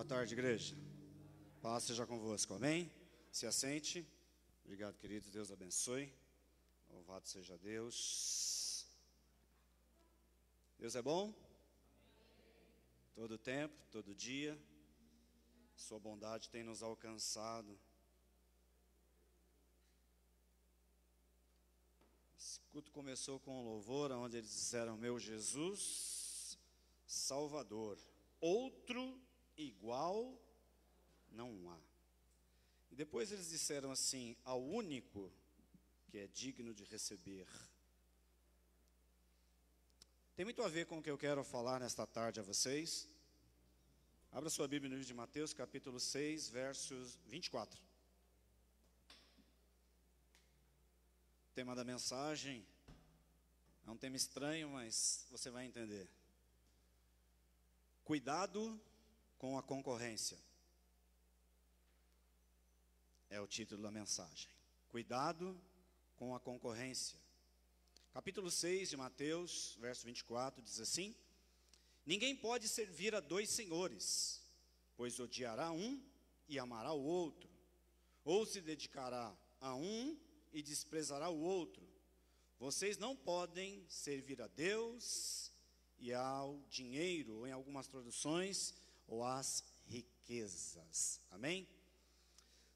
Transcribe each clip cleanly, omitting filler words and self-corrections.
tarde, igreja. Paz seja convosco, amém? Se assente. Obrigado, queridos. Deus abençoe. Louvado seja Deus. Deus é bom? Todo tempo, todo dia. Sua bondade tem nos alcançado. Esse culto começou com um louvor, onde eles disseram: meu Jesus, Salvador, outro igual não há. E depois eles disseram assim: ao único que é digno de receber. Tem muito a ver com o que eu quero falar nesta tarde a vocês. Abra sua Bíblia no livro de Mateus, capítulo 6, versos 24. O tema da mensagem é um tema estranho, mas você vai entender. Cuidado com a concorrência. É o título da mensagem. Cuidado com a concorrência. Capítulo 6 de Mateus, verso 24, diz assim: ninguém pode servir a dois senhores, pois odiará um e amará o outro, ou se dedicará a um e desprezará o outro. Vocês não podem servir a Deus e ao dinheiro, ou em algumas traduções, ou às riquezas. Amém?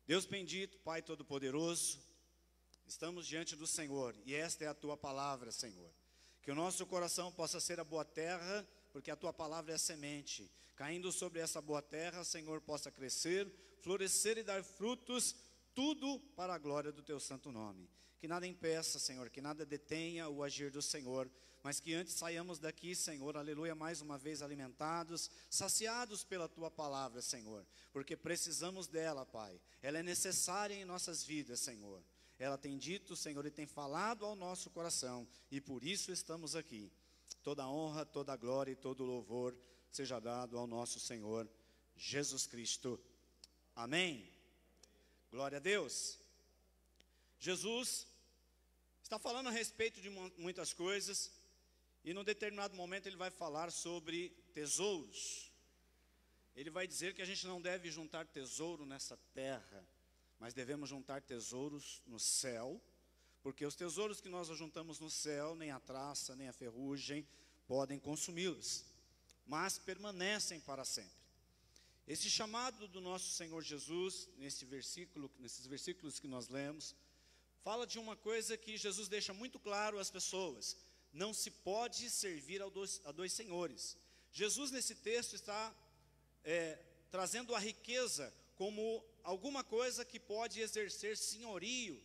Deus bendito, Pai Todo-Poderoso, estamos diante do Senhor, e esta é a Tua palavra, Senhor. Que o nosso coração possa ser a boa terra, porque a Tua palavra é a semente. Caindo sobre essa boa terra, Senhor, possa crescer, florescer e dar frutos, tudo para a glória do Teu santo nome. Que nada impeça, Senhor, que nada detenha o agir do Senhor, mas que antes saiamos daqui, Senhor, aleluia, mais uma vez alimentados, saciados pela Tua palavra, Senhor, porque precisamos dela, Pai. Ela é necessária em nossas vidas, Senhor. Ela tem dito, Senhor, e tem falado ao nosso coração, e por isso estamos aqui. Toda honra, toda glória e todo louvor seja dado ao nosso Senhor Jesus Cristo. Amém. Glória a Deus. Jesus está falando a respeito de muitas coisas, e num determinado momento ele vai falar sobre tesouros. Ele vai dizer que a gente não deve juntar tesouro nessa terra, mas devemos juntar tesouros no céu, porque os tesouros que nós juntamos no céu, nem a traça, nem a ferrugem podem consumi-los, mas permanecem para sempre. Esse chamado do nosso Senhor Jesus, nesses versículos que nós lemos, fala de uma coisa que Jesus deixa muito claro às pessoas: não se pode servir a dois senhores. Jesus nesse texto está trazendo a riqueza como alguma coisa que pode exercer senhorio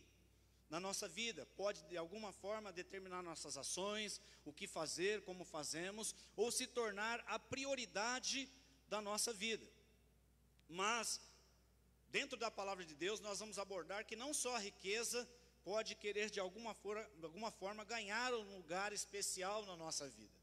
na nossa vida, pode de alguma forma determinar nossas ações, o que fazer, como fazemos, ou se tornar a prioridade da nossa vida. Mas, dentro da palavra de Deus, nós vamos abordar que não só a riqueza pode querer de alguma forma ganhar um lugar especial na nossa vida.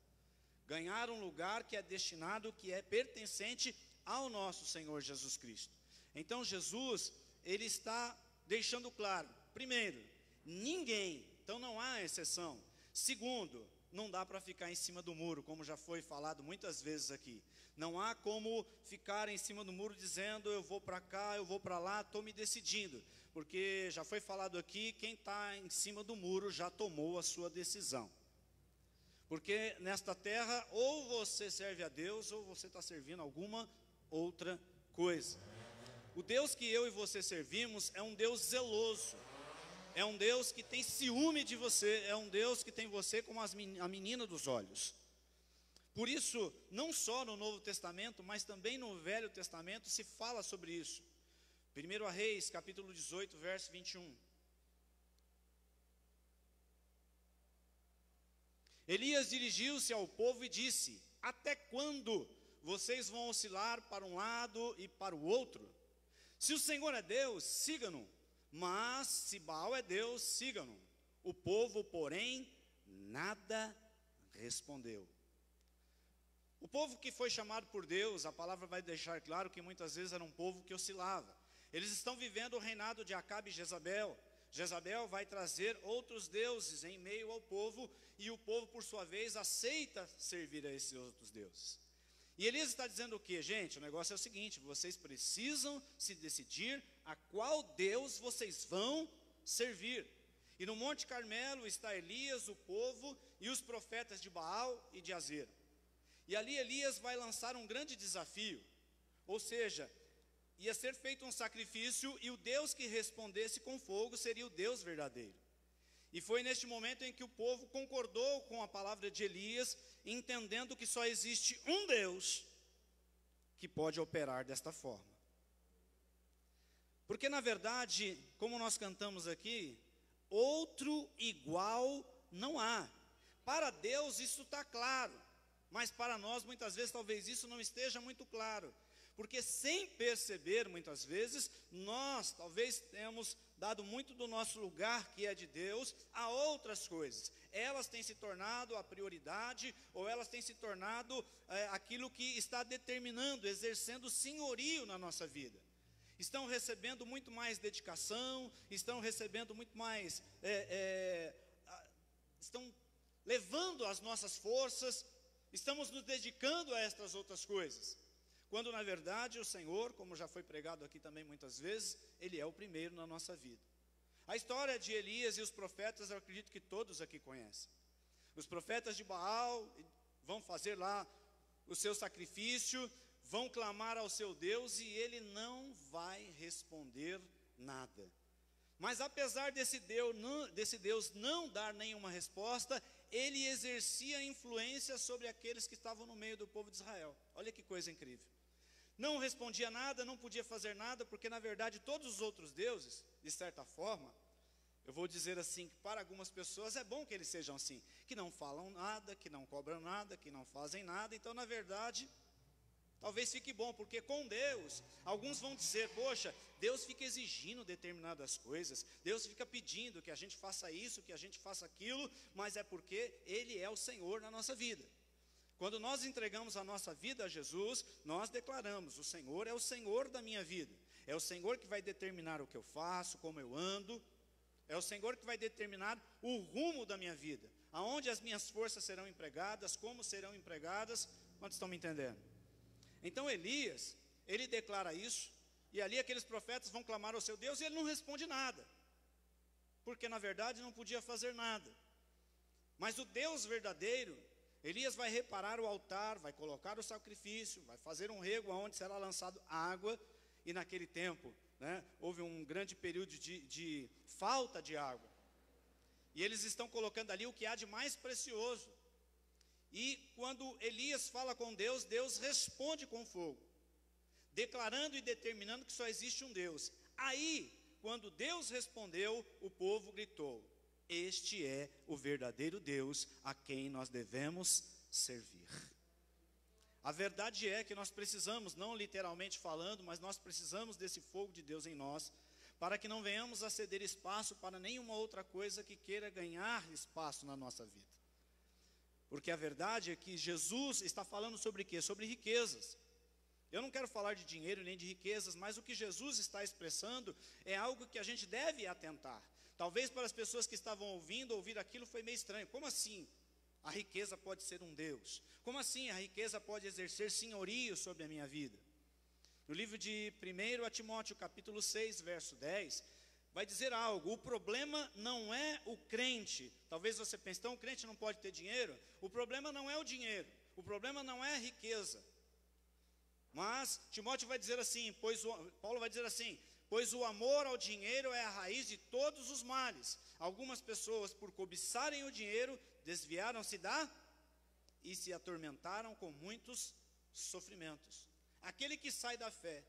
Ganhar um lugar que é destinado, que é pertencente ao nosso Senhor Jesus Cristo. Então Jesus, ele está deixando claro, primeiro, ninguém, então não há exceção. Segundo, não dá para ficar em cima do muro, como já foi falado muitas vezes aqui. Não há como ficar em cima do muro dizendo: eu vou para cá, eu vou para lá, estou me decidindo. Porque já foi falado aqui, quem está em cima do muro já tomou a sua decisão. Porque nesta terra, ou você serve a Deus, ou você está servindo alguma outra coisa. O Deus que eu e você servimos é um Deus zeloso. É um Deus que tem ciúme de você, é um Deus que tem você como a menina dos olhos. Por isso, não só no Novo Testamento, mas também no Velho Testamento se fala sobre isso. 1 Reis, capítulo 18, verso 21. Elias dirigiu-se ao povo e disse: até quando vocês vão oscilar para um lado e para o outro? Se o Senhor é Deus, siga-no, mas se Baal é Deus, siga-no. O povo, porém, nada respondeu. O povo que foi chamado por Deus, a palavra vai deixar claro que muitas vezes era um povo que oscilava. Eles estão vivendo o reinado de Acabe e Jezabel. Jezabel vai trazer outros deuses em meio ao povo, e o povo, por sua vez, aceita servir a esses outros deuses. E Elias está dizendo o quê? Gente, o negócio é o seguinte: vocês precisam se decidir a qual Deus vocês vão servir. E no Monte Carmelo está Elias, o povo e os profetas de Baal e de Azera. E ali Elias vai lançar um grande desafio, ou seja, ia ser feito um sacrifício e o Deus que respondesse com fogo seria o Deus verdadeiro. E foi neste momento em que o povo concordou com a palavra de Elias, entendendo que só existe um Deus que pode operar desta forma. Porque na verdade, como nós cantamos aqui, outro igual não há. Para Deus isso está claro, mas para nós muitas vezes talvez isso não esteja muito claro. Porque sem perceber, muitas vezes, nós talvez tenhamos dado muito do nosso lugar, que é de Deus, a outras coisas. Elas têm se tornado a prioridade, ou elas têm se tornado aquilo que está determinando, exercendo senhorio na nossa vida. Estão recebendo muito mais dedicação, estão recebendo muito mais, estão levando as nossas forças, estamos nos dedicando a estas outras coisas. Quando na verdade o Senhor, como já foi pregado aqui também muitas vezes, Ele é o primeiro na nossa vida. A história de Elias e os profetas, eu acredito que todos aqui conhecem. Os profetas de Baal vão fazer lá o seu sacrifício, vão clamar ao seu Deus e ele não vai responder nada. Mas apesar desse Deus não dar nenhuma resposta, ele exercia influência sobre aqueles que estavam no meio do povo de Israel. Olha que coisa incrível. Não respondia nada, não podia fazer nada, porque na verdade todos os outros deuses, de certa forma, eu vou dizer assim, que para algumas pessoas é bom que eles sejam assim, que não falam nada, que não cobram nada, que não fazem nada. Então na verdade, talvez fique bom, porque com Deus, alguns vão dizer, poxa, Deus fica exigindo determinadas coisas, Deus fica pedindo que a gente faça isso, que a gente faça aquilo, mas é porque Ele é o Senhor na nossa vida. Quando nós entregamos a nossa vida a Jesus, nós declaramos, o Senhor é o Senhor da minha vida, é o Senhor que vai determinar o que eu faço, como eu ando, é o Senhor que vai determinar o rumo da minha vida, aonde as minhas forças serão empregadas, como serão empregadas. Quantos estão me entendendo? Então Elias, ele declara isso, e ali aqueles profetas vão clamar ao seu Deus, e ele não responde nada, porque na verdade não podia fazer nada. Mas o Deus verdadeiro, Elias vai reparar o altar, vai colocar o sacrifício, vai fazer um rego onde será lançado água, e naquele tempo, houve um grande período de falta de água, e eles estão colocando ali o que há de mais precioso. E quando Elias fala com Deus, Deus responde com fogo, declarando e determinando que só existe um Deus. Aí, quando Deus respondeu, o povo gritou: este é o verdadeiro Deus a quem nós devemos servir. A verdade é que nós precisamos, não literalmente falando, mas nós precisamos desse fogo de Deus em nós, para que não venhamos a ceder espaço para nenhuma outra coisa que queira ganhar espaço na nossa vida. Porque a verdade é que Jesus está falando sobre o quê? Sobre riquezas. Eu não quero falar de dinheiro nem de riquezas, mas o que Jesus está expressando é algo que a gente deve atentar. Talvez para as pessoas que estavam ouvir aquilo foi meio estranho. Como assim a riqueza pode ser um Deus? Como assim a riqueza pode exercer senhorio sobre a minha vida? No livro de 1 Timóteo, capítulo 6, verso 10, vai dizer algo: o problema não é o crente. Talvez você pense, então o crente não pode ter dinheiro? O problema não é o dinheiro, o problema não é a riqueza. Mas Timóteo vai dizer assim, Paulo vai dizer assim: pois o amor ao dinheiro é a raiz de todos os males. Algumas pessoas, por cobiçarem o dinheiro, desviaram-se e se atormentaram com muitos sofrimentos. Aquele que sai da fé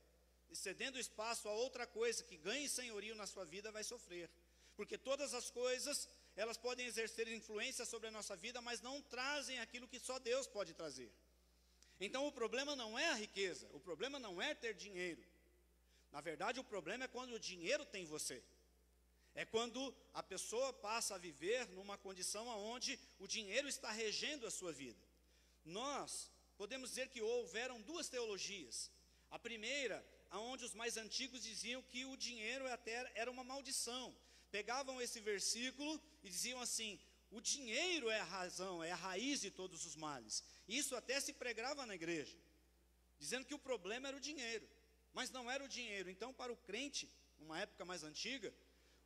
e cedendo espaço a outra coisa que ganhe senhorio na sua vida vai sofrer. Porque todas as coisas, elas podem exercer influência sobre a nossa vida, mas não trazem aquilo que só Deus pode trazer. Então o problema não é a riqueza, o problema não é ter dinheiro. Na verdade, o problema é quando o dinheiro tem você. É quando a pessoa passa a viver numa condição onde o dinheiro está regendo a sua vida. Nós podemos dizer que houveram duas teologias. A primeira, onde os mais antigos diziam que o dinheiro até era uma maldição. Pegavam esse versículo e diziam assim: o dinheiro é a razão, é a raiz de todos os males. Isso até se pregava na igreja. dizendo que o problema era o dinheiro, mas não era o dinheiro. Então, para o crente, numa época mais antiga,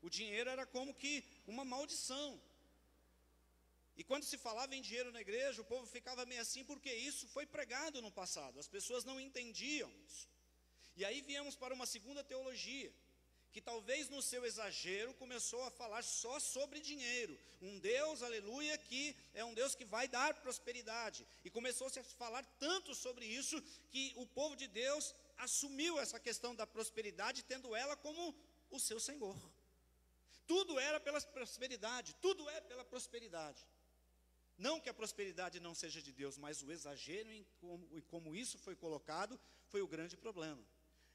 o dinheiro era como que uma maldição. E quando se falava em dinheiro na igreja, o povo ficava meio assim, porque isso foi pregado no passado, as pessoas não entendiam isso. E aí viemos para uma segunda teologia, que talvez no seu exagero começou a falar só sobre dinheiro. Um Deus, aleluia, que é um Deus que vai dar prosperidade. E começou-se a falar tanto sobre isso, que o povo de Deus assumiu essa questão da prosperidade, tendo ela como o seu Senhor. Tudo era pela prosperidade, tudo é pela prosperidade. Não que a prosperidade não seja de Deus, mas o exagero em como isso foi colocado foi o grande problema.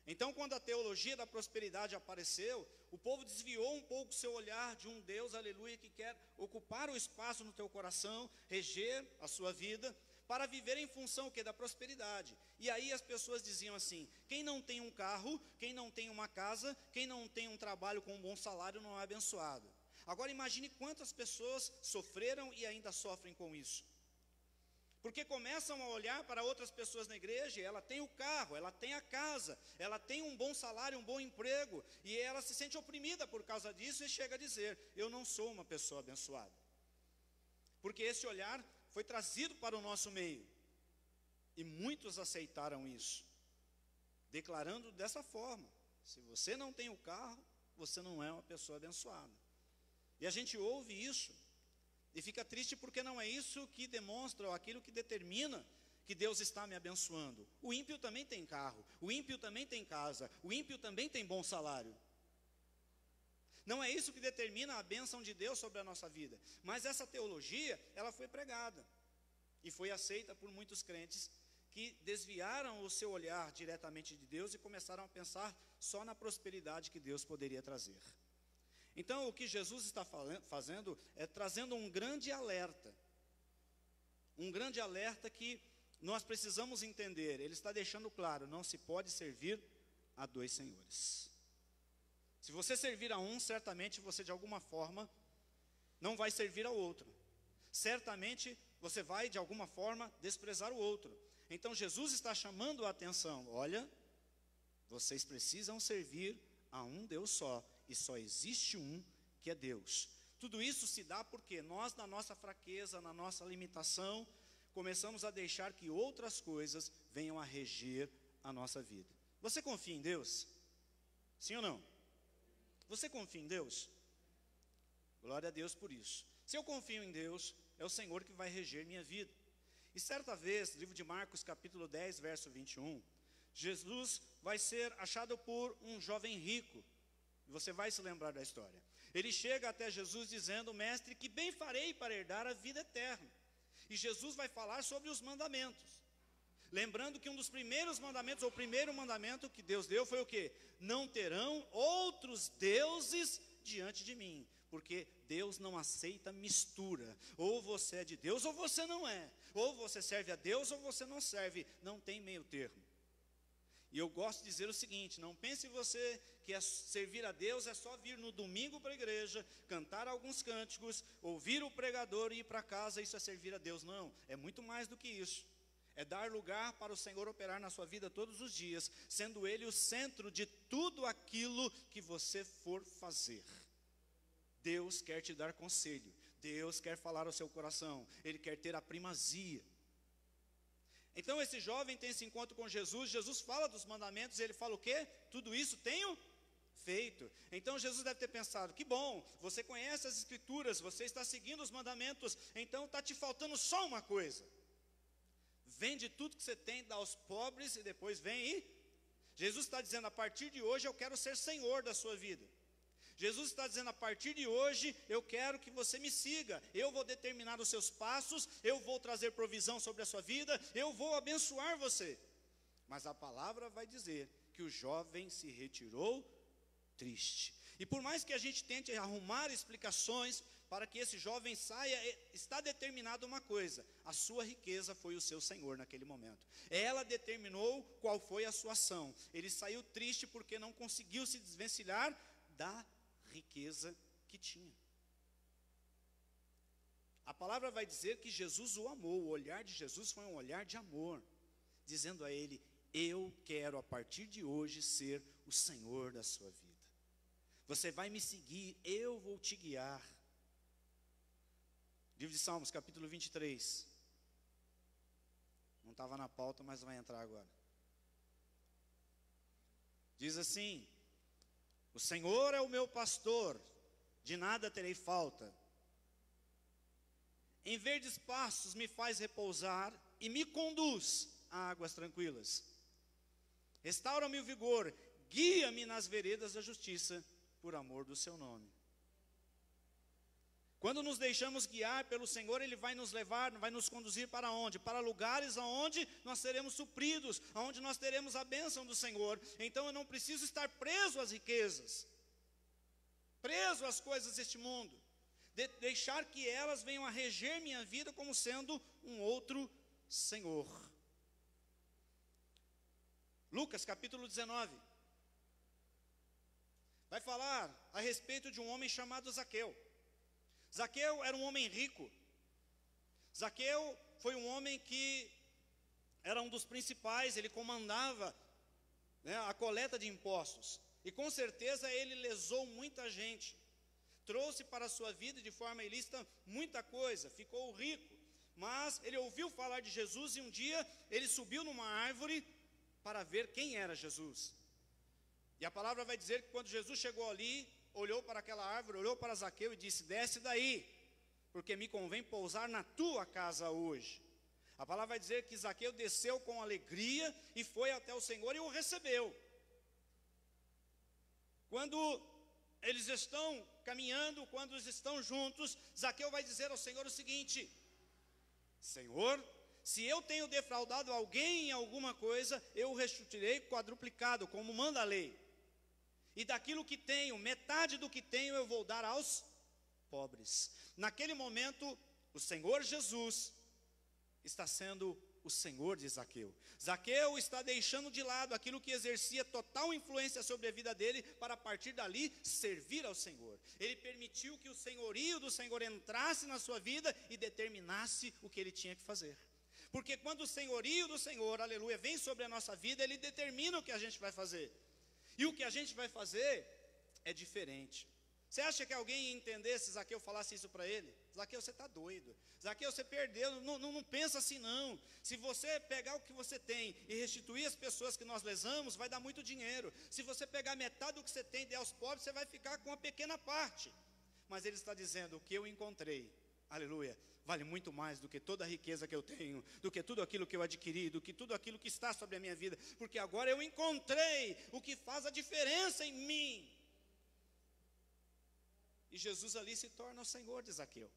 Então, quando a teologia da prosperidade apareceu, o povo desviou um pouco seu olhar de um Deus, aleluia, que quer ocupar o espaço no teu coração, reger a sua vida, para viver em função o quê? Da prosperidade. E aí as pessoas diziam assim: quem não tem um carro, quem não tem uma casa, quem não tem um trabalho com um bom salário não é abençoado. Agora imagine quantas pessoas sofreram e ainda sofrem com isso. Porque começam a olhar para outras pessoas na igreja, ela tem o carro, ela tem a casa, ela tem um bom salário, um bom emprego, e ela se sente oprimida por causa disso e chega a dizer: eu não sou uma pessoa abençoada. Porque esse olhar foi trazido para o nosso meio, e muitos aceitaram isso, declarando dessa forma: se você não tem o carro, você não é uma pessoa abençoada. E a gente ouve isso e fica triste, porque não é isso que demonstra, ou aquilo que determina que Deus está me abençoando. O ímpio também tem carro, o ímpio também tem casa, o ímpio também tem bom salário. Não é isso que determina a bênção de Deus sobre a nossa vida. Mas essa teologia, ela foi pregada e foi aceita por muitos crentes que desviaram o seu olhar diretamente de Deus e começaram a pensar só na prosperidade que Deus poderia trazer. Então, o que Jesus está fazendo é trazendo um grande alerta que nós precisamos entender. Ele está deixando claro: não se pode servir a dois senhores. Se você servir a um, certamente você de alguma forma não vai servir ao outro. Certamente você vai de alguma forma desprezar o outro. Então Jesus está chamando a atenção: olha, vocês precisam servir a um Deus só. E só existe um, que é Deus. Tudo isso se dá porque nós, na nossa fraqueza, na nossa limitação, começamos a deixar que outras coisas venham a reger a nossa vida. Você confia em Deus? Sim ou não? Você confia em Deus? Glória a Deus por isso. Se eu confio em Deus, é o Senhor que vai reger minha vida. E certa vez, no livro de Marcos, capítulo 10, verso 21, Jesus vai ser achado por um jovem rico. Você vai se lembrar da história. Ele chega até Jesus dizendo: mestre, que bem farei para herdar a vida eterna? E Jesus vai falar sobre os mandamentos. Lembrando que um dos primeiros mandamentos, ou o primeiro mandamento que Deus deu foi o quê? Não terão outros deuses diante de mim. Porque Deus não aceita mistura. Ou você é de Deus ou você não é. Ou você serve a Deus ou você não serve. Não tem meio termo. E eu gosto de dizer o seguinte: não pense você que servir a Deus é só vir no domingo para a igreja, cantar alguns cânticos, ouvir o pregador e ir para casa, isso é servir a Deus. Não, é muito mais do que isso. É dar lugar para o Senhor operar na sua vida todos os dias, sendo Ele o centro de tudo aquilo que você for fazer. Deus quer te dar conselho, Deus quer falar ao seu coração, Ele quer ter a primazia. Então esse jovem tem esse encontro com Jesus, Jesus fala dos mandamentos, e ele fala o quê? Tudo isso tenho feito. Então Jesus deve ter pensado: que bom, você conhece as escrituras, você está seguindo os mandamentos, então está te faltando só uma coisa: vende tudo que você tem, dá aos pobres, e depois vem e... Jesus está dizendo: a partir de hoje eu quero ser Senhor da sua vida. Jesus está dizendo: a partir de hoje eu quero que você me siga, eu vou determinar os seus passos, eu vou trazer provisão sobre a sua vida, eu vou abençoar você. Mas a palavra vai dizer que o jovem se retirou triste. E por mais que a gente tente arrumar explicações para que esse jovem saia, está determinado uma coisa: a sua riqueza foi o seu Senhor naquele momento. Ela determinou qual foi a sua ação. Ele saiu triste porque não conseguiu se desvencilhar da riqueza que tinha. A palavra vai dizer que Jesus o amou. O olhar de Jesus foi um olhar de amor, dizendo a ele: eu quero a partir de hoje ser o Senhor da sua vida. Você vai me seguir, eu vou te guiar. Livro de Salmos, capítulo 23. Não estava na pauta, mas vai entrar agora. Diz assim: o Senhor é o meu pastor, de nada terei falta. Em verdes pastos me faz repousar e me conduz a águas tranquilas. Restaura-me o vigor, guia-me nas veredas da justiça, por amor do seu nome. Quando nos deixamos guiar pelo Senhor, Ele vai nos levar, vai nos conduzir para onde? Para lugares onde nós seremos supridos, onde nós teremos a bênção do Senhor. Então eu não preciso estar preso às riquezas, preso às coisas deste mundo, deixar que elas venham a reger minha vida como sendo um outro Senhor. Lucas capítulo 19 vai falar a respeito de um homem chamado Zaqueu. Zaqueu era um homem rico. Zaqueu foi um homem que era um dos principais, ele comandava, né, a coleta de impostos. E com certeza ele lesou muita gente. Trouxe para a sua vida de forma ilícita muita coisa, ficou rico. Mas ele ouviu falar de Jesus e um dia ele subiu numa árvore para ver quem era Jesus. E a palavra vai dizer que quando Jesus chegou ali, olhou para aquela árvore, olhou para Zaqueu e disse: desce daí, porque me convém pousar na tua casa hoje. A palavra vai dizer que Zaqueu desceu com alegria e foi até o Senhor e o recebeu. Quando eles estão caminhando, quando eles estão juntos, Zaqueu vai dizer ao Senhor o seguinte: Senhor, se eu tenho defraudado alguém em alguma coisa, eu o restituirei quadruplicado, como manda a lei. E daquilo que tenho, metade do que tenho eu vou dar aos pobres. Naquele momento, o Senhor Jesus está sendo o Senhor de Zaqueu. Zaqueu está deixando de lado aquilo que exercia total influência sobre a vida dele, para a partir dali servir ao Senhor. Ele permitiu que o senhorio do Senhor entrasse na sua vida e determinasse o que ele tinha que fazer. Porque quando o senhorio do Senhor, aleluia, vem sobre a nossa vida, ele determina o que a gente vai fazer. E o que a gente vai fazer é diferente. Você acha que alguém ia entender se Zaqueu falasse isso para ele? Zaqueu, você está doido. Zaqueu, você perdeu. Não pensa assim não. Se você pegar o que você tem e restituir as pessoas que nós lesamos, vai dar muito dinheiro. Se você pegar metade do que você tem e der aos pobres, você vai ficar com uma pequena parte. Mas ele está dizendo: o que eu encontrei, aleluia, vale muito mais do que toda a riqueza que eu tenho, do que tudo aquilo que eu adquiri, do que tudo aquilo que está sobre a minha vida, porque agora eu encontrei o que faz a diferença em mim. E Jesus ali se torna o Senhor de Zaqueu.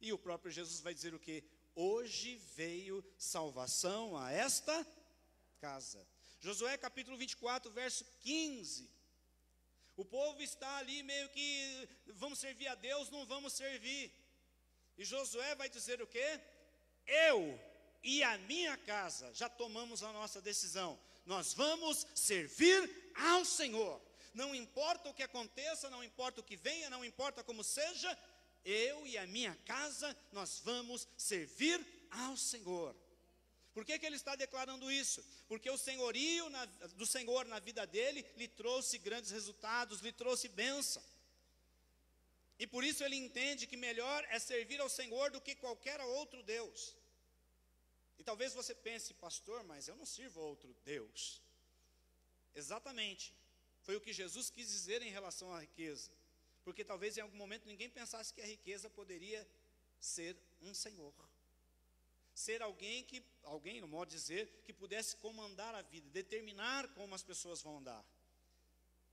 E o próprio Jesus vai dizer o quê? Hoje veio salvação a esta casa. Josué capítulo 24, verso 15. O povo está ali meio que, vamos servir a Deus, não vamos servir. E Josué vai dizer o quê? Eu e a minha casa já tomamos a nossa decisão. Nós vamos servir ao Senhor. Não importa o que aconteça, não importa o que venha, não importa como seja, eu e a minha casa, nós vamos servir ao Senhor. Por que ele está declarando isso? Porque o senhorio do Senhor na vida dele lhe trouxe grandes resultados, lhe trouxe bênção. E por isso ele entende que melhor é servir ao Senhor do que qualquer outro Deus. E talvez você pense: pastor, mas eu não sirvo a outro Deus. Exatamente. Foi o que Jesus quis dizer em relação à riqueza. Porque talvez em algum momento ninguém pensasse que a riqueza poderia ser um senhor. Ser alguém, no modo de dizer, que pudesse comandar a vida, determinar como as pessoas vão andar.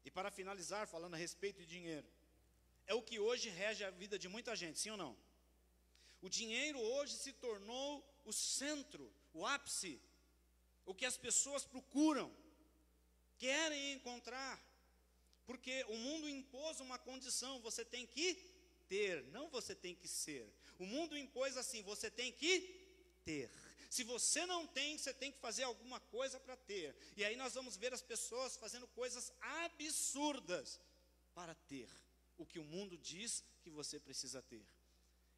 E para finalizar, falando a respeito de dinheiro, é o que hoje rege a vida de muita gente, sim ou não? O dinheiro hoje se tornou o centro, o ápice, o que as pessoas procuram, querem encontrar, porque o mundo impôs uma condição: você tem que ter, não você tem que ser. O mundo impôs assim: você tem que ter. Se você não tem, você tem que fazer alguma coisa para ter. E aí nós vamos ver as pessoas fazendo coisas absurdas para ter o que o mundo diz que você precisa ter.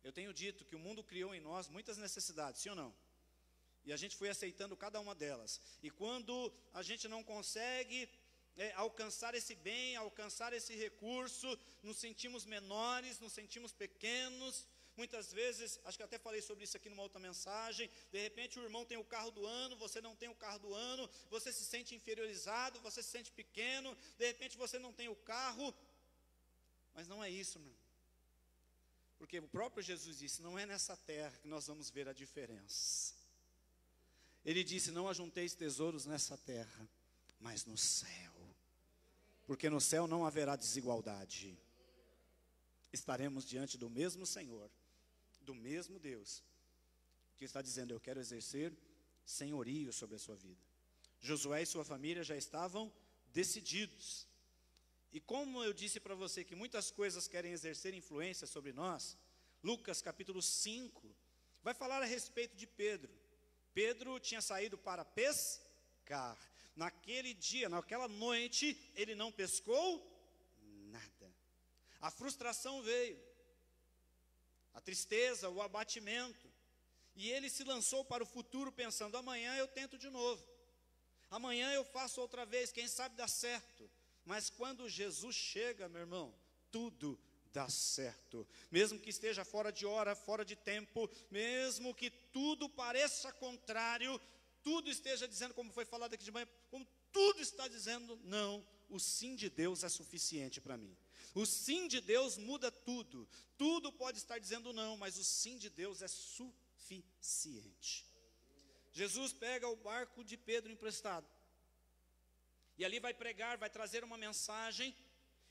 Eu tenho dito que o mundo criou em nós muitas necessidades, sim ou não? E a gente foi aceitando cada uma delas. E quando a gente não consegue alcançar esse bem, alcançar esse recurso, nos sentimos menores, nos sentimos pequenos. Muitas vezes, acho que até falei sobre isso aqui numa outra mensagem, de repente o irmão tem o carro do ano, você não tem o carro do ano, você se sente inferiorizado, você se sente pequeno, de repente você não tem o carro, mas não é isso, meu irmão. Porque o próprio Jesus disse, não é nessa terra que nós vamos ver a diferença. Ele disse, não ajunteis tesouros nessa terra, mas no céu. Porque no céu não haverá desigualdade. Estaremos diante do mesmo Senhor, do mesmo Deus, que está dizendo, eu quero exercer senhorio sobre a sua vida. Josué e sua família já estavam decididos. E como eu disse para você que muitas coisas querem exercer influência sobre nós, Lucas capítulo 5, vai falar a respeito de Pedro. Pedro tinha saído para pescar. Naquele dia, naquela noite, ele não pescou nada. A frustração veio, a tristeza, o abatimento. E ele se lançou para o futuro pensando, amanhã eu tento de novo. Amanhã eu faço outra vez, quem sabe dá certo. Mas quando Jesus chega, meu irmão, tudo dá certo. Mesmo que esteja fora de hora, fora de tempo, mesmo que tudo pareça contrário, tudo esteja dizendo, como foi falado aqui de manhã, como tudo está dizendo, não, o sim de Deus é suficiente para mim. O sim de Deus muda tudo. Tudo pode estar dizendo não, mas o sim de Deus é suficiente. Jesus pega o barco de Pedro emprestado. E ali vai pregar, vai trazer uma mensagem.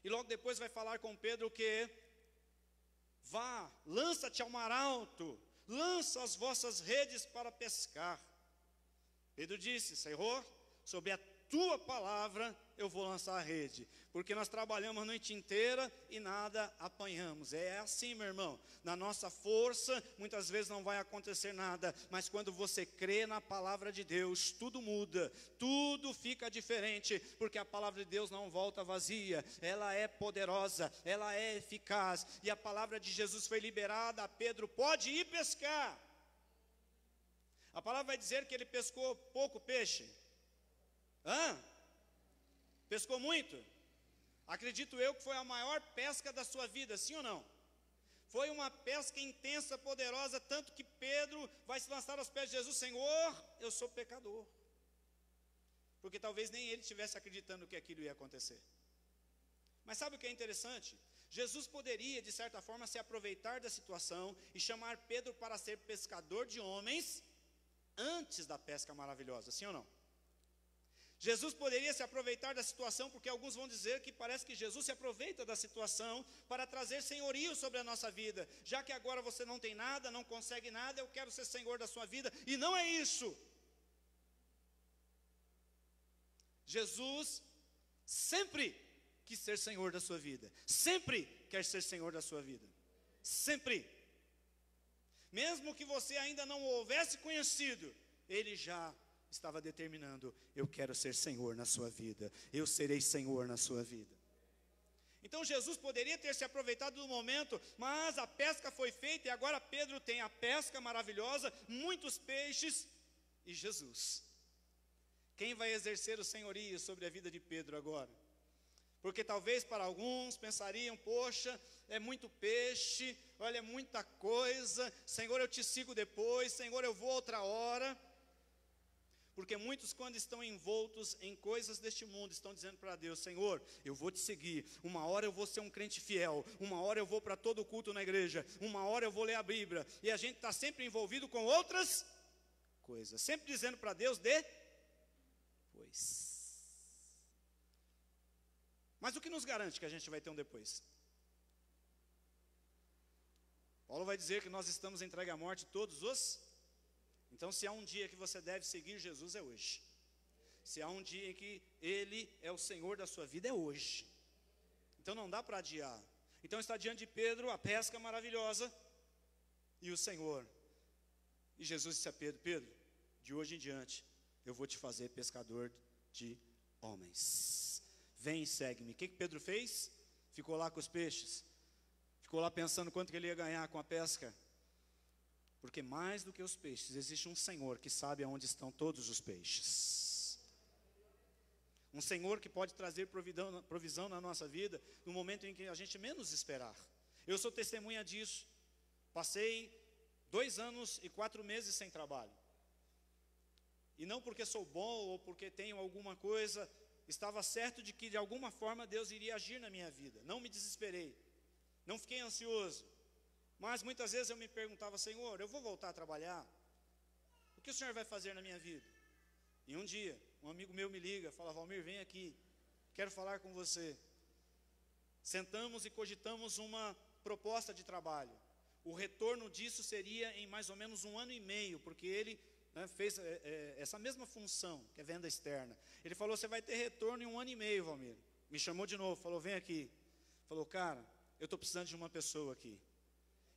E logo depois vai falar com Pedro que vá, lança-te ao mar alto, lança as vossas redes para pescar. Pedro disse, Senhor, sobre a tua palavra eu vou lançar a rede, porque nós trabalhamos a noite inteira e nada apanhamos. É assim, meu irmão, na nossa força muitas vezes não vai acontecer nada, mas quando você crê na palavra de Deus, tudo muda, tudo fica diferente, porque a palavra de Deus não volta vazia, ela é poderosa, ela é eficaz, e a palavra de Jesus foi liberada a Pedro, pode ir pescar. A palavra vai dizer que ele pescou pouco peixe. Pescou muito? Acredito eu que foi a maior pesca da sua vida, sim ou não? Foi uma pesca intensa, poderosa, tanto que Pedro vai se lançar aos pés de Jesus, Senhor, eu sou pecador. Porque talvez nem ele estivesse acreditando que aquilo ia acontecer. Mas sabe o que é interessante? Jesus poderia, de certa forma, se aproveitar da situação e chamar Pedro para ser pescador de homens antes da pesca maravilhosa, sim ou não? Jesus poderia se aproveitar da situação, porque alguns vão dizer que parece que Jesus se aproveita da situação para trazer senhorio sobre a nossa vida. Já que agora você não tem nada, não consegue nada, eu quero ser senhor da sua vida. E não é isso. Jesus sempre quis ser senhor da sua vida. Sempre quer ser senhor da sua vida. Sempre. Mesmo que você ainda não o houvesse conhecido, ele já estava determinando, eu quero ser senhor na sua vida, eu serei senhor na sua vida. Então Jesus poderia ter se aproveitado do momento, mas a pesca foi feita e agora Pedro tem a pesca maravilhosa, muitos peixes e Jesus. Quem vai exercer o senhorio sobre a vida de Pedro agora? Porque talvez para alguns pensariam, poxa, é muito peixe, olha, é muita coisa, Senhor, eu te sigo depois, Senhor, eu vou outra hora. Porque muitos, quando estão envoltos em coisas deste mundo, estão dizendo para Deus, Senhor, eu vou te seguir, uma hora eu vou ser um crente fiel, uma hora eu vou para todo culto na igreja, uma hora eu vou ler a Bíblia, e a gente está sempre envolvido com outras coisas, sempre dizendo para Deus, depois. Mas o que nos garante que a gente vai ter um depois? Paulo vai dizer que nós estamos entregue à morte todos os... Então, se há um dia que você deve seguir Jesus, é hoje. Se há um dia em que Ele é o Senhor da sua vida, é hoje. Então, não dá para adiar. Então, está diante de Pedro a pesca maravilhosa e o Senhor. E Jesus disse a Pedro, Pedro, de hoje em diante, eu vou te fazer pescador de homens. Vem e segue-me. O que Pedro fez? Ficou lá com os peixes. Ficou lá pensando quanto que ele ia ganhar com a pesca. Porque mais do que os peixes, existe um Senhor que sabe aonde estão todos os peixes. Um Senhor que pode trazer provisão na nossa vida, no momento em que a gente menos esperar. Eu sou testemunha disso. Passei 2 anos e 4 meses sem trabalho. E não porque sou bom ou porque tenho alguma coisa, estava certo de que de alguma forma Deus iria agir na minha vida. Não me desesperei, não fiquei ansioso. Mas muitas vezes eu me perguntava: Senhor, eu vou voltar a trabalhar? O que o Senhor vai fazer na minha vida? E um dia, um amigo meu me liga, fala: Valmir, vem aqui, quero falar com você. Sentamos e cogitamos uma proposta de trabalho. O retorno disso seria em mais ou menos 1 ano e meio, porque ele fez essa mesma função, que é venda externa. Ele falou: você vai ter retorno em 1 ano e meio, Valmir. Me chamou de novo, falou: vem aqui. Falou: cara, eu estou precisando de uma pessoa aqui.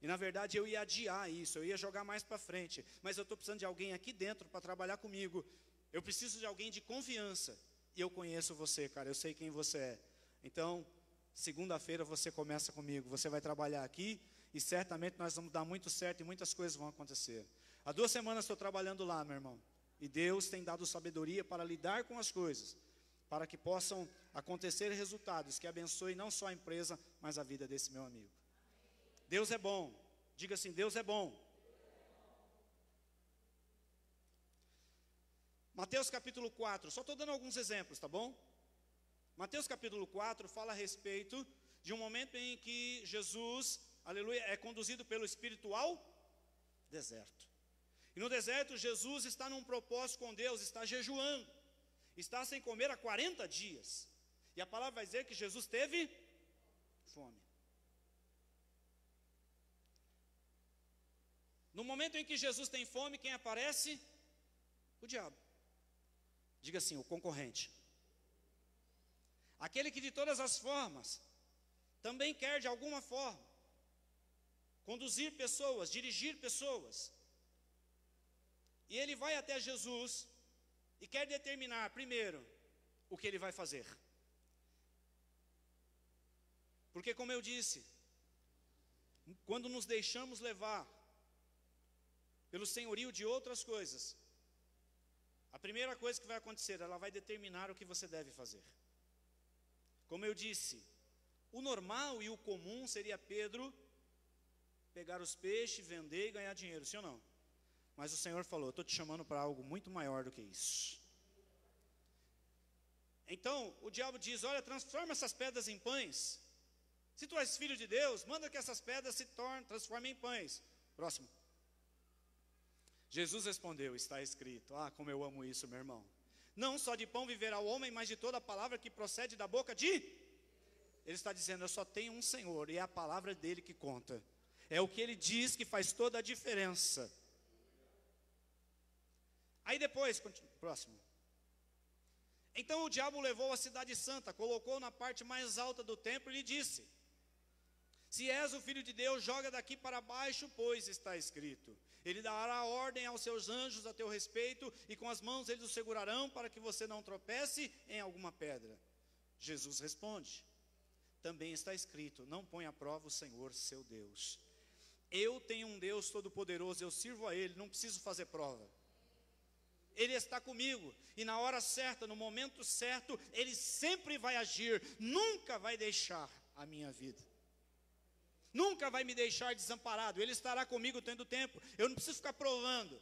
E na verdade eu ia adiar isso, eu ia jogar mais para frente, mas eu estou precisando de alguém aqui dentro para trabalhar comigo. Eu preciso de alguém de confiança. E eu conheço você, cara, eu sei quem você é. Então, segunda-feira você começa comigo, você vai trabalhar aqui e certamente nós vamos dar muito certo e muitas coisas vão acontecer. Há 2 semanas estou trabalhando lá, meu irmão. E Deus tem dado sabedoria para lidar com as coisas, para que possam acontecer resultados que abençoem não só a empresa, mas a vida desse meu amigo. Deus é bom. Diga assim: Deus é bom. Mateus capítulo 4, só estou dando alguns exemplos, tá bom? Mateus capítulo 4 fala a respeito de um momento em que Jesus, aleluia, é conduzido pelo Espírito ao deserto. E no deserto Jesus está num propósito com Deus, está jejuando, está sem comer há 40 dias. E a palavra vai dizer que Jesus teve fome. No momento em que Jesus tem fome, quem aparece? O diabo. Diga assim: o concorrente. Aquele que de todas as formas também quer de alguma forma conduzir pessoas, dirigir pessoas. E ele vai até Jesus e quer determinar primeiro o que ele vai fazer. Porque, como eu disse, quando nos deixamos levar pelo senhorio de outras coisas, a primeira coisa que vai acontecer, ela vai determinar o que você deve fazer. Como eu disse, o normal e o comum seria Pedro pegar os peixes, vender e ganhar dinheiro, sim ou não? Mas o Senhor falou: eu estou te chamando para algo muito maior do que isso. Então, o diabo diz: olha, transforma essas pedras em pães. Se tu és filho de Deus, manda que essas pedras se transformem em pães. Próximo. Jesus respondeu: está escrito. Ah, como eu amo isso, meu irmão. Não só de pão viverá o homem, mas de toda a palavra que procede da boca de... Ele está dizendo: eu só tenho um Senhor, e é a palavra dele que conta. É o que ele diz que faz toda a diferença. Aí depois, próximo. Então o diabo levou a cidade santa, colocou na parte mais alta do templo e lhe disse: se és o filho de Deus, joga daqui para baixo, pois está escrito: ele dará ordem aos seus anjos a teu respeito, e com as mãos eles o segurarão, para que você não tropece em alguma pedra. Jesus responde: também está escrito: não põe à prova o Senhor seu Deus. Eu tenho um Deus todo-poderoso, eu sirvo a Ele, não preciso fazer prova. Ele está comigo, e na hora certa, no momento certo, Ele sempre vai agir, nunca vai deixar a minha vida. Nunca vai me deixar desamparado, Ele estará comigo tendo tempo, eu não preciso ficar provando.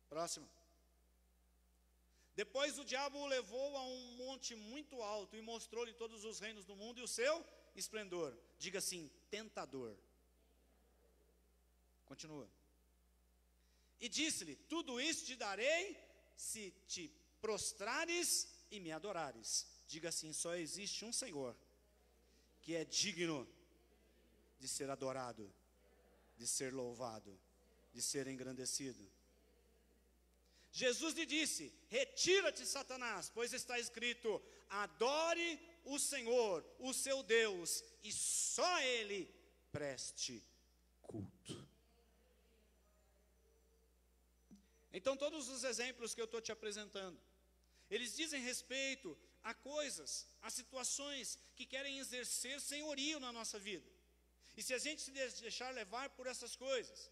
Próximo. Depois o diabo o levou a um monte muito alto e mostrou-lhe todos os reinos do mundo e o seu esplendor. Diga assim: tentador. Continua. E disse-lhe: tudo isso te darei se te prostrares e me adorares. Diga assim: só existe um Senhor que é digno de ser adorado, de ser louvado, de ser engrandecido. Jesus lhe disse: retira-te, Satanás, pois está escrito: adore o Senhor, o seu Deus, e só a Ele preste culto. Então todos os exemplos que eu estou te apresentando, eles dizem respeito a coisas, a situações que querem exercer senhorio na nossa vida. E se a gente se deixar levar por essas coisas,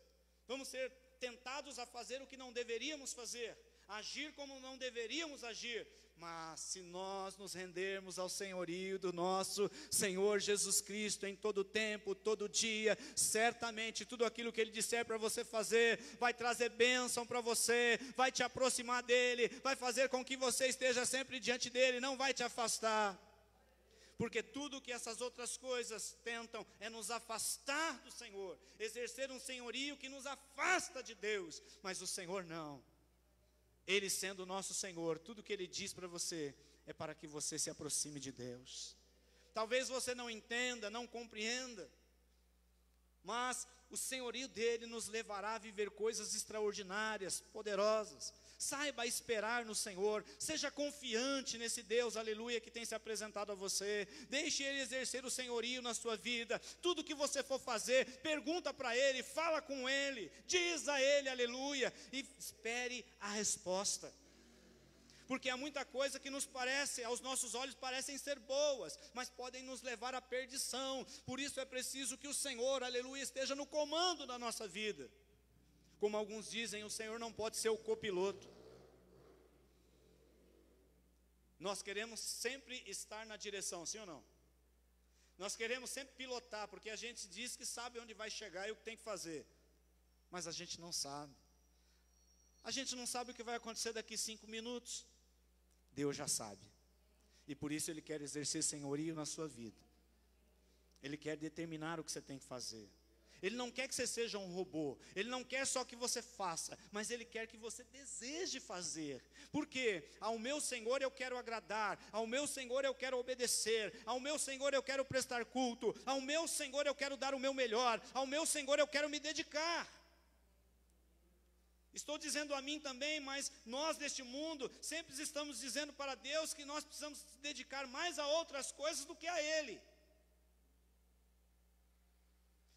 vamos ser tentados a fazer o que não deveríamos fazer, agir como não deveríamos agir, mas se nós nos rendermos ao senhorio do nosso Senhor Jesus Cristo em todo tempo, todo dia, certamente tudo aquilo que Ele disser para você fazer, vai trazer bênção para você, vai te aproximar dEle, vai fazer com que você esteja sempre diante dEle, não vai te afastar, porque tudo que essas outras coisas tentam é nos afastar do Senhor, exercer um senhorio que nos afasta de Deus, mas o Senhor não. Ele sendo o nosso Senhor, tudo que Ele diz para você é para que você se aproxime de Deus. Talvez você não entenda, não compreenda, mas o senhorio dEle nos levará a viver coisas extraordinárias, poderosas. Saiba esperar no Senhor, seja confiante nesse Deus, aleluia, que tem se apresentado a você. Deixe Ele exercer o senhorio na sua vida. Tudo que você for fazer, pergunta para Ele, fala com Ele, diz a Ele, aleluia, e espere a resposta. Porque há muita coisa que nos parece, aos nossos olhos parecem ser boas, mas podem nos levar à perdição. Por isso é preciso que o Senhor, aleluia, esteja no comando da nossa vida. Como alguns dizem, o Senhor não pode ser o copiloto. Nós queremos sempre estar na direção, sim ou não? Nós queremos sempre pilotar, porque a gente diz que sabe onde vai chegar e o que tem que fazer. Mas a gente não sabe. A gente não sabe o que vai acontecer daqui 5 minutos. Deus já sabe. E por isso Ele quer exercer senhorio na sua vida. Ele quer determinar o que você tem que fazer. Ele não quer que você seja um robô, Ele não quer só que você faça, mas Ele quer que você deseje fazer. Por quê? Ao meu Senhor eu quero agradar, ao meu Senhor eu quero obedecer, ao meu Senhor eu quero prestar culto, ao meu Senhor eu quero dar o meu melhor, ao meu Senhor eu quero me dedicar. Estou dizendo a mim também, mas nós neste mundo sempre estamos dizendo para Deus que nós precisamos se dedicar mais a outras coisas do que a Ele.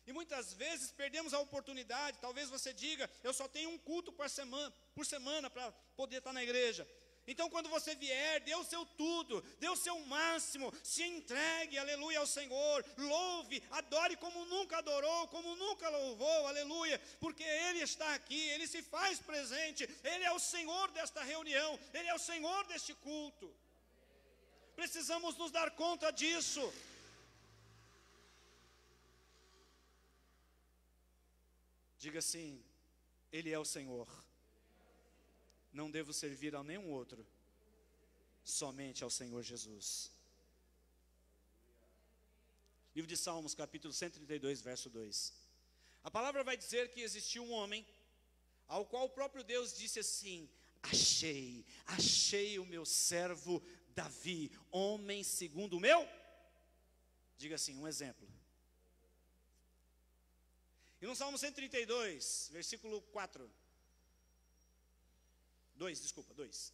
E muitas vezes perdemos a oportunidade. Talvez você diga, eu só tenho um culto por semana para poder estar na igreja. Então quando você vier, dê o seu tudo, dê o seu máximo, se entregue, aleluia, ao Senhor, louve, adore como nunca adorou, como nunca louvou, aleluia, porque Ele está aqui, Ele se faz presente, Ele é o Senhor desta reunião, Ele é o Senhor deste culto. Precisamos nos dar conta disso. Diga assim, Ele é o Senhor. Não devo servir a nenhum outro, somente ao Senhor Jesus. Livro de Salmos, capítulo 132, verso 2. A palavra vai dizer que existiu um homem, ao qual o próprio Deus disse assim, achei o meu servo Davi, homem segundo o meu. Diga assim, um exemplo. E no Salmo 132, versículo 2.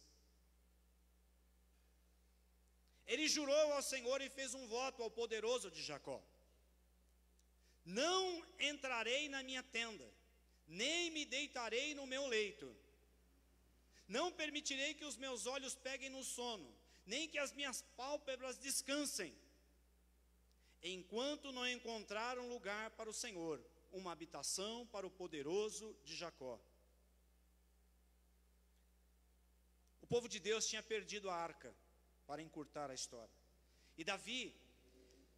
Ele jurou ao Senhor e fez um voto ao poderoso de Jacó. Não entrarei na minha tenda, nem me deitarei no meu leito. Não permitirei que os meus olhos peguem no sono, nem que as minhas pálpebras descansem, enquanto não encontrar um lugar para o Senhor, uma habitação para o poderoso de Jacó. O povo de Deus tinha perdido a arca, para encurtar a história. E Davi,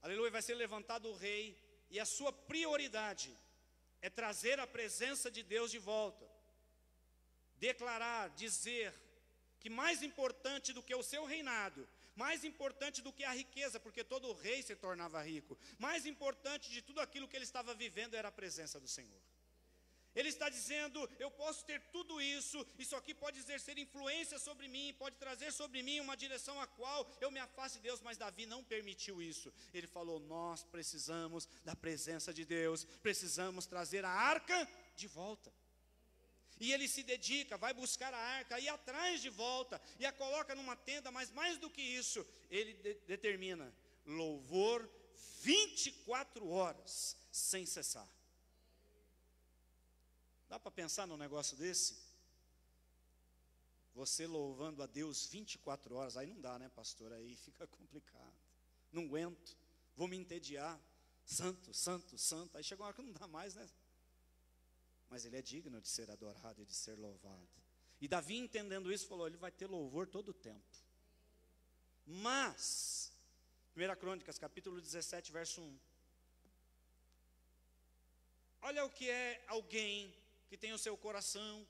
aleluia, vai ser levantado o rei, e a sua prioridade é trazer a presença de Deus de volta. Declarar, dizer, que mais importante do que o seu reinado, mais importante do que a riqueza, porque todo rei se tornava rico, mais importante de tudo aquilo que ele estava vivendo era a presença do Senhor. Ele está dizendo, eu posso ter tudo isso aqui pode exercer influência sobre mim, pode trazer sobre mim uma direção a qual eu me afaste de Deus, mas Davi não permitiu isso. Ele falou, nós precisamos da presença de Deus, precisamos trazer a arca de volta. E ele se dedica, vai buscar a arca, ir atrás de volta, e a coloca numa tenda, mas mais do que isso, ele determina, louvor 24 horas, sem cessar. Dá para pensar num negócio desse? Você louvando a Deus 24 horas, aí não dá, né, pastor? Aí fica complicado. Não aguento, vou me entediar. Santo, santo, santo. Aí chega uma hora que não dá mais, né? mas ele é digno de ser adorado e de ser louvado. E Davi, entendendo isso, falou, ele vai ter louvor todo o tempo. Mas, 1 Crônicas, capítulo 17, verso 1. Olha o que é alguém que tem o seu coração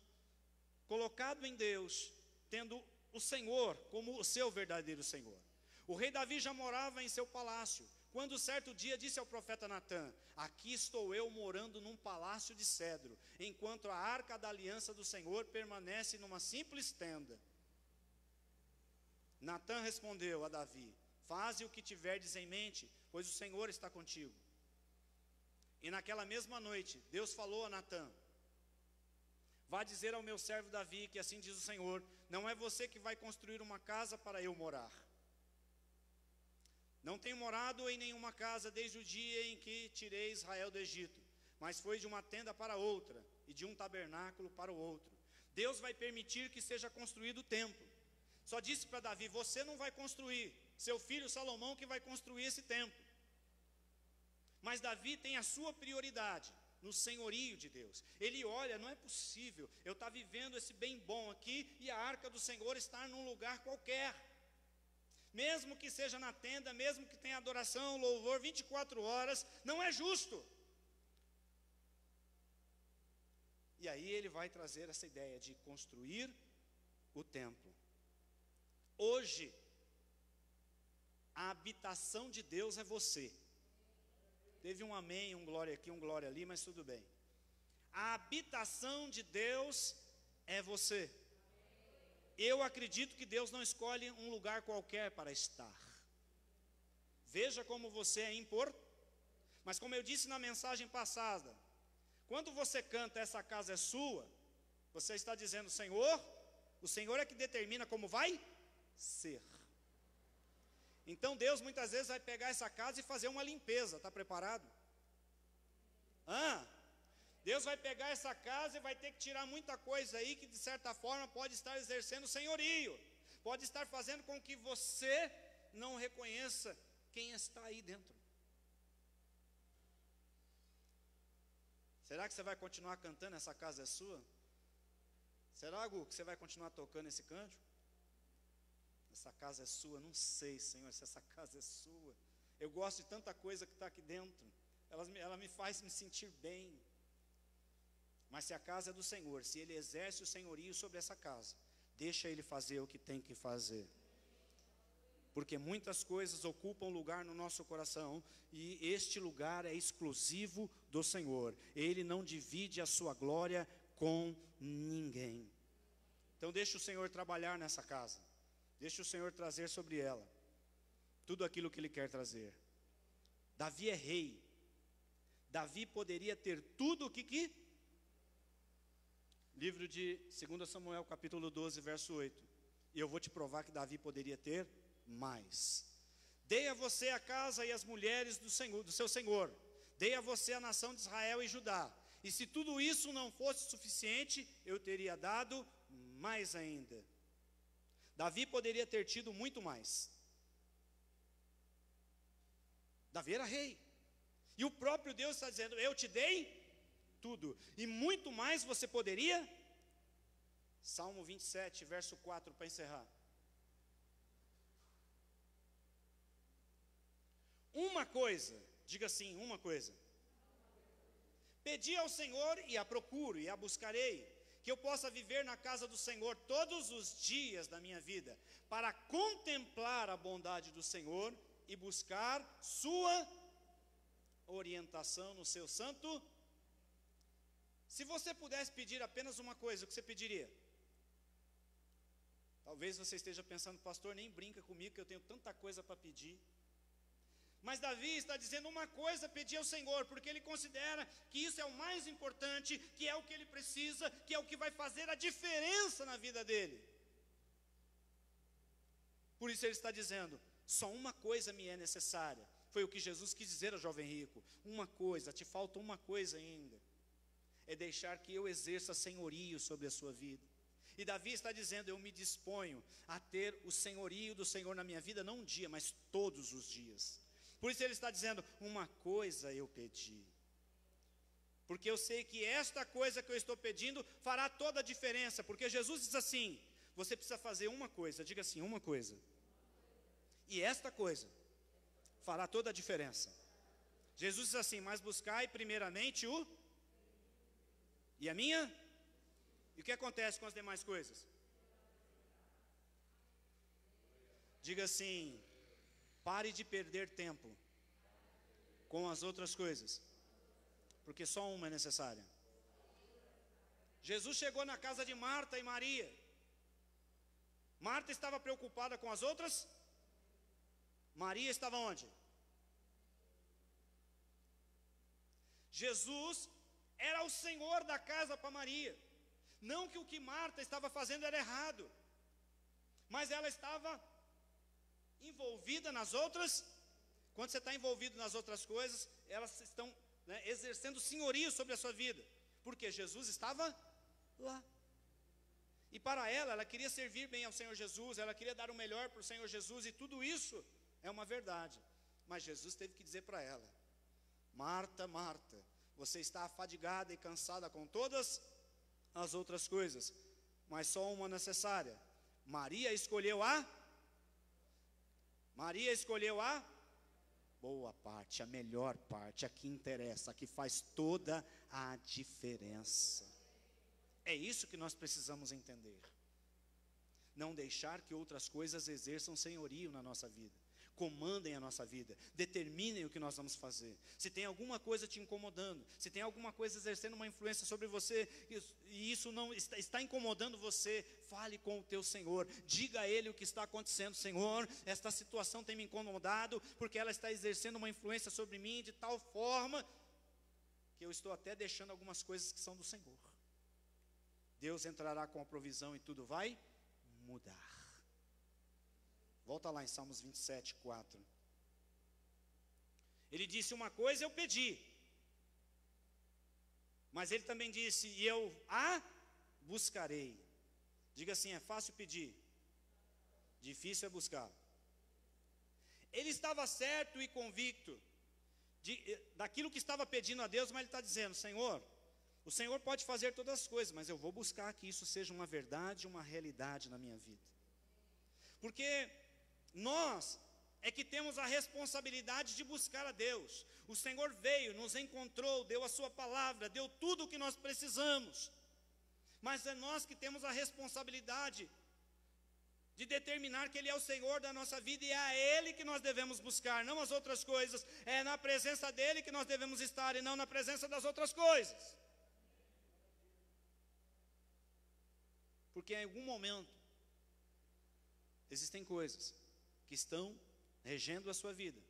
colocado em Deus, tendo o Senhor como o seu verdadeiro Senhor. O rei Davi já morava em seu palácio, quando certo dia disse ao profeta Natã, aqui estou eu morando num palácio de cedro, enquanto a arca da aliança do Senhor permanece numa simples tenda. Natã respondeu a Davi, faze o que tiverdes em mente, pois o Senhor está contigo. E naquela mesma noite, Deus falou a Natã, vá dizer ao meu servo Davi, que assim diz o Senhor, não é você que vai construir uma casa para eu morar. Não tenho morado em nenhuma casa desde o dia em que tirei Israel do Egito, mas foi de uma tenda para outra, e de um tabernáculo para o outro. Deus vai permitir que seja construído o templo. Só disse para Davi, você não vai construir, seu filho Salomão que vai construir esse templo. Mas Davi tem a sua prioridade no senhorio de Deus. Ele olha, não é possível, eu estar vivendo esse bem bom aqui e a arca do Senhor estar num lugar qualquer. Mesmo que seja na tenda, mesmo que tenha adoração, louvor 24 horas, não é justo. E aí ele vai trazer essa ideia de construir o templo. Hoje, a habitação de Deus é você. Teve um amém, um glória aqui, um glória ali, mas tudo bem. A habitação de Deus é você. Eu acredito que Deus não escolhe um lugar qualquer para estar. Veja como você é importante. Mas como eu disse na mensagem passada, quando você canta essa casa é sua, você está dizendo, Senhor, o Senhor é que determina como vai ser. Então Deus muitas vezes vai pegar essa casa e fazer uma limpeza, está preparado? Deus vai pegar essa casa e vai ter que tirar muita coisa aí que de certa forma pode estar exercendo senhorio, pode estar fazendo com que você não reconheça quem está aí dentro. Será que você vai continuar cantando essa casa é sua? Será, Gu, que você vai continuar tocando esse cântico? Essa casa é sua, não sei, Senhor, se essa casa é sua. Eu gosto de tanta coisa que está aqui dentro, ela me faz me sentir bem. Mas se a casa é do Senhor, se Ele exerce o senhorio sobre essa casa, deixa Ele fazer o que tem que fazer. Porque muitas coisas ocupam lugar no nosso coração, e este lugar é exclusivo do Senhor. Ele não divide a sua glória com ninguém. Então deixa o Senhor trabalhar nessa casa. Deixa o Senhor trazer sobre ela tudo aquilo que Ele quer trazer. Davi é rei. Davi poderia ter tudo o que... Livro de 2 Samuel, capítulo 12, verso 8. E eu vou te provar que Davi poderia ter mais. Dei a você a casa e as mulheres do seu Senhor. Dei a você a nação de Israel e Judá. E se tudo isso não fosse suficiente, eu teria dado mais ainda. Davi poderia ter tido muito mais. Davi era rei. E o próprio Deus está dizendo, eu te dei tudo. E muito mais você poderia. Salmo 27, verso 4, para encerrar. Uma coisa, diga assim, uma coisa. Pedi ao Senhor e a procuro e a buscarei, que eu possa viver na casa do Senhor todos os dias da minha vida, para contemplar a bondade do Senhor e buscar sua orientação no seu santo. Se você pudesse pedir apenas uma coisa, o que você pediria? Talvez você esteja pensando, pastor, nem brinca comigo que eu tenho tanta coisa para pedir. Mas Davi está dizendo uma coisa, pedir ao Senhor, porque ele considera que isso é o mais importante, que é o que ele precisa, que é o que vai fazer a diferença na vida dele. Por isso ele está dizendo, só uma coisa me é necessária. Foi o que Jesus quis dizer ao jovem rico. Uma coisa, te falta uma coisa ainda. É deixar que eu exerça senhorio sobre a sua vida. E Davi está dizendo, eu me disponho a ter o senhorio do Senhor na minha vida, não um dia, mas todos os dias. Por isso ele está dizendo, uma coisa eu pedi. porque eu sei que esta coisa que eu estou pedindo fará toda a diferença, porque Jesus diz assim, você precisa fazer uma coisa, diga assim, uma coisa, e esta coisa fará toda a diferença. Jesus diz assim, mas buscai primeiramente o, e a minha, e o que acontece com as demais coisas? Diga assim, pare de perder tempo com as outras coisas, porque só uma é necessária. Jesus chegou na casa de Marta e Maria. Marta estava preocupada com as outras, Maria estava onde? Jesus era o Senhor da casa para Maria. Não que o que Marta estava fazendo era errado, mas ela estava envolvida nas outras. Quando você está envolvido nas outras coisas, elas estão, exercendo senhorio sobre a sua vida, porque Jesus estava lá. E para ela queria servir bem ao Senhor Jesus, ela queria dar o melhor para o Senhor Jesus, e tudo isso é uma verdade. Mas Jesus teve que dizer para ela, Marta, Marta, você está afadigada e cansada com todas as outras coisas, mas só uma necessária. Maria escolheu a boa parte, a melhor parte, a que interessa, a que faz toda a diferença. É isso que nós precisamos entender. Não deixar que outras coisas exerçam senhorio na nossa vida, comandem a nossa vida, determinem o que nós vamos fazer. Se tem alguma coisa te incomodando, se tem alguma coisa exercendo uma influência sobre você, e isso não está incomodando você, fale com o teu Senhor, diga a Ele o que está acontecendo. Senhor, esta situação tem me incomodado, porque ela está exercendo uma influência sobre mim de tal forma, que eu estou até deixando algumas coisas que são do Senhor. Deus entrará com a provisão e tudo vai mudar. Volta lá em Salmos 27, 4. Ele disse, uma coisa eu pedi, mas ele também disse, e eu a buscarei. Diga assim, é fácil pedir, difícil é buscar. Ele estava certo e convicto daquilo que estava pedindo a Deus, mas ele está dizendo, Senhor, o Senhor pode fazer todas as coisas, mas eu vou buscar que isso seja uma verdade, uma realidade na minha vida. Porque nós é que temos a responsabilidade de buscar a Deus. O Senhor veio, nos encontrou, deu a sua palavra, deu tudo o que nós precisamos. Mas é nós que temos a responsabilidade de determinar que Ele é o Senhor da nossa vida, e é a Ele que nós devemos buscar, não as outras coisas. É na presença dEle que nós devemos estar, e não na presença das outras coisas. Porque em algum momento, existem coisas que estão regendo a sua vida,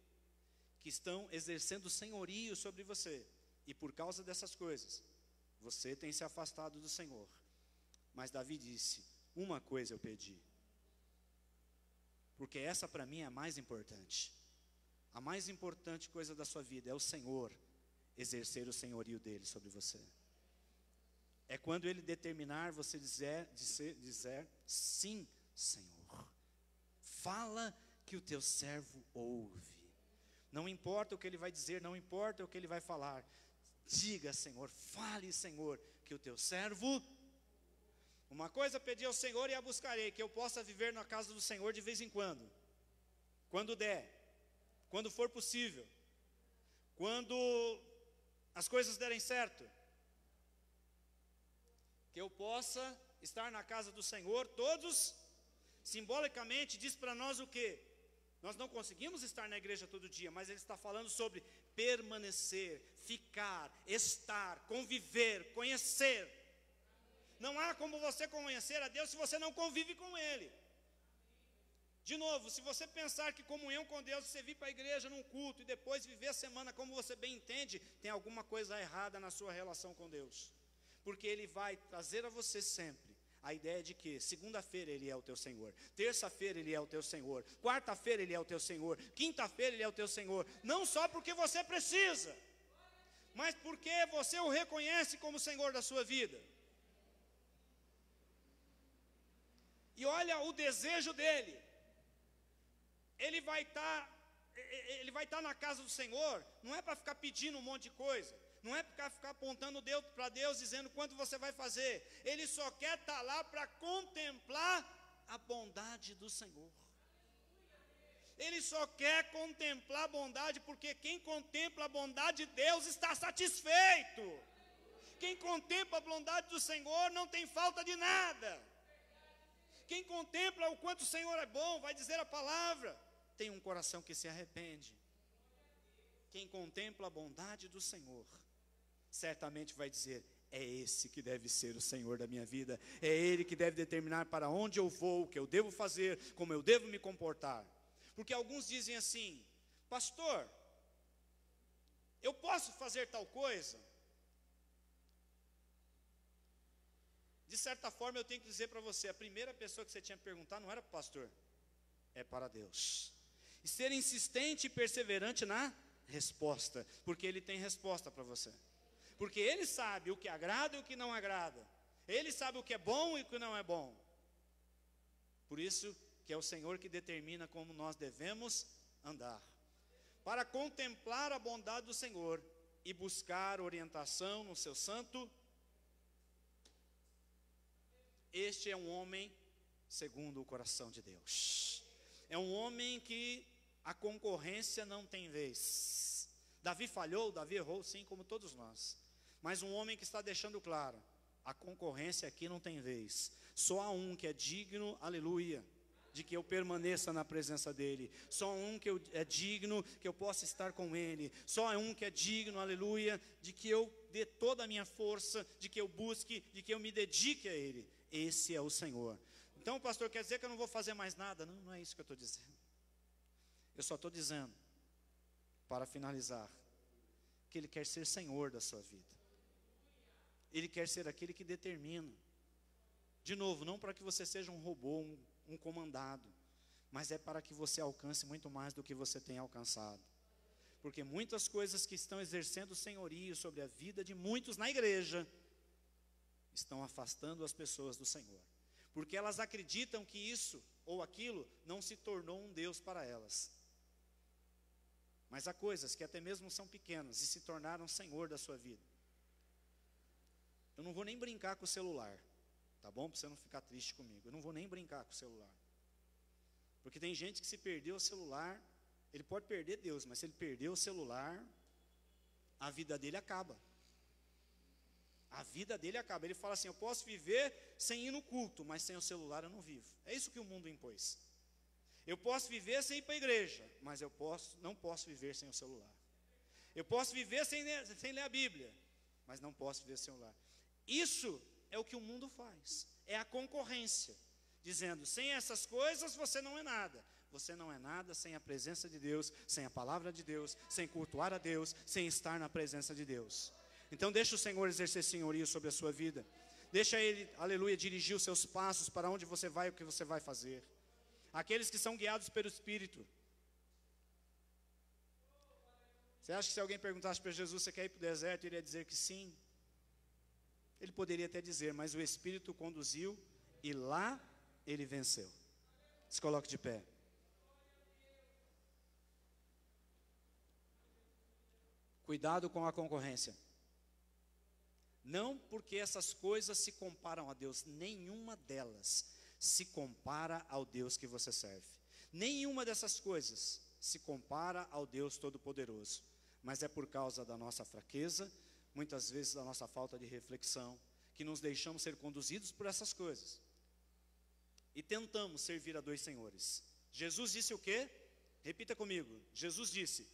que estão exercendo senhorio sobre você, e por causa dessas coisas, você tem se afastado do Senhor. Mas Davi disse, uma coisa eu pedi, porque essa para mim é a mais importante. A mais importante coisa da sua vida é o Senhor exercer o senhorio dele sobre você. É quando Ele determinar você dizer sim, Senhor. Fala que o teu servo ouve. Não importa o que Ele vai dizer, não importa o que Ele vai falar. Diga, Senhor, fale, Senhor, que o teu servo... Uma coisa pedi ao Senhor e a buscarei, que eu possa viver na casa do Senhor de vez em quando der, quando for possível, quando as coisas derem certo, que eu possa estar na casa do Senhor todos, simbolicamente diz para nós o quê? Nós não conseguimos estar na igreja todo dia, mas Ele está falando sobre permanecer, ficar, estar, conviver, conhecer. Não há como você conhecer a Deus se você não convive com Ele. De novo, se você pensar que comunhão com Deus, você vir para a igreja num culto e depois viver a semana como você bem entende, tem alguma coisa errada na sua relação com Deus. Porque Ele vai trazer a você sempre a ideia de que segunda-feira Ele é o teu Senhor, terça-feira Ele é o teu Senhor, quarta-feira Ele é o teu Senhor, quinta-feira Ele é o teu Senhor. Não só porque você precisa, mas porque você o reconhece como Senhor da sua vida. E olha o desejo dele. Ele vai estar na casa do Senhor, não é para ficar pedindo um monte de coisa. Não é ficar apontando para Deus, dizendo quanto você vai fazer. Ele só quer estar lá para contemplar a bondade do Senhor. Ele só quer contemplar a bondade, porque quem contempla a bondade de Deus está satisfeito. Quem contempla a bondade do Senhor não tem falta de nada. Quem contempla o quanto o Senhor é bom, vai dizer a palavra, tem um coração que se arrepende. Quem contempla a bondade do Senhor, certamente vai dizer, é esse que deve ser o Senhor da minha vida. É Ele que deve determinar para onde eu vou, o que eu devo fazer, como eu devo me comportar. Porque alguns dizem assim, pastor, eu posso fazer tal coisa? De certa forma eu tenho que dizer para você, a primeira pessoa que você tinha que perguntar não era para o pastor, é para Deus. E ser insistente e perseverante na resposta, porque Ele tem resposta para você. Porque Ele sabe o que agrada e o que não agrada. Ele sabe o que é bom e o que não é bom. Por isso que é o Senhor que determina como nós devemos andar. Para contemplar a bondade do Senhor e buscar orientação no seu santo, este é um homem segundo o coração de Deus. É um homem que a concorrência não tem vez. Davi falhou, Davi errou, sim, como todos nós. Mas um homem que está deixando claro, a concorrência aqui não tem vez. Só há um que é digno, aleluia, de que eu permaneça na presença dEle. Só há um que é digno, que eu possa estar com Ele. Só há um que é digno, aleluia, de que eu dê toda a minha força, de que eu busque, de que eu me dedique a Ele. Esse é o Senhor. Então o pastor quer dizer que eu não vou fazer mais nada? Não, não é isso que eu estou dizendo. Eu só estou dizendo, para finalizar, que Ele quer ser Senhor da sua vida. Ele quer ser aquele que determina. De novo, não para que você seja um robô, um comandado, mas é para que você alcance muito mais do que você tem alcançado. Porque muitas coisas que estão exercendo senhorio sobre a vida de muitos na igreja, estão afastando as pessoas do Senhor. Porque elas acreditam que isso ou aquilo não se tornou um Deus para elas. Mas há coisas que até mesmo são pequenas e se tornaram Senhor da sua vida. Eu não vou nem brincar com o celular, tá bom? Para você não ficar triste comigo. Eu não vou nem brincar com o celular. Porque tem gente que se perdeu o celular, ele pode perder Deus, mas se ele perder o celular, a vida dele acaba. A vida dele acaba. Ele fala assim, eu posso viver sem ir no culto, mas sem o celular eu não vivo. É isso que o mundo impôs. Eu posso viver sem ir para a igreja, mas eu não posso viver sem o celular. Eu posso viver sem ler a Bíblia, mas não posso viver sem o celular. Isso é o que o mundo faz. É a concorrência. Dizendo, sem essas coisas você não é nada. Você não é nada sem a presença de Deus, sem a palavra de Deus, sem cultuar a Deus, sem estar na presença de Deus. Então deixa o Senhor exercer senhorio sobre a sua vida. Deixa Ele, aleluia, dirigir os seus passos para onde você vai e o que você vai fazer. Aqueles que são guiados pelo Espírito. Você acha que se alguém perguntasse para Jesus, você quer ir para o deserto? Ele ia dizer que sim. Ele poderia até dizer, mas o Espírito conduziu e lá ele venceu. Se coloque de pé. Cuidado com a concorrência. Não porque essas coisas se comparam a Deus, nenhuma delas se compara ao Deus que você serve. Nenhuma dessas coisas se compara ao Deus Todo-Poderoso. Mas é por causa da nossa fraqueza, muitas vezes da nossa falta de reflexão, que nos deixamos ser conduzidos por essas coisas. E tentamos servir a dois senhores. Jesus disse o quê? Repita comigo. Jesus disse,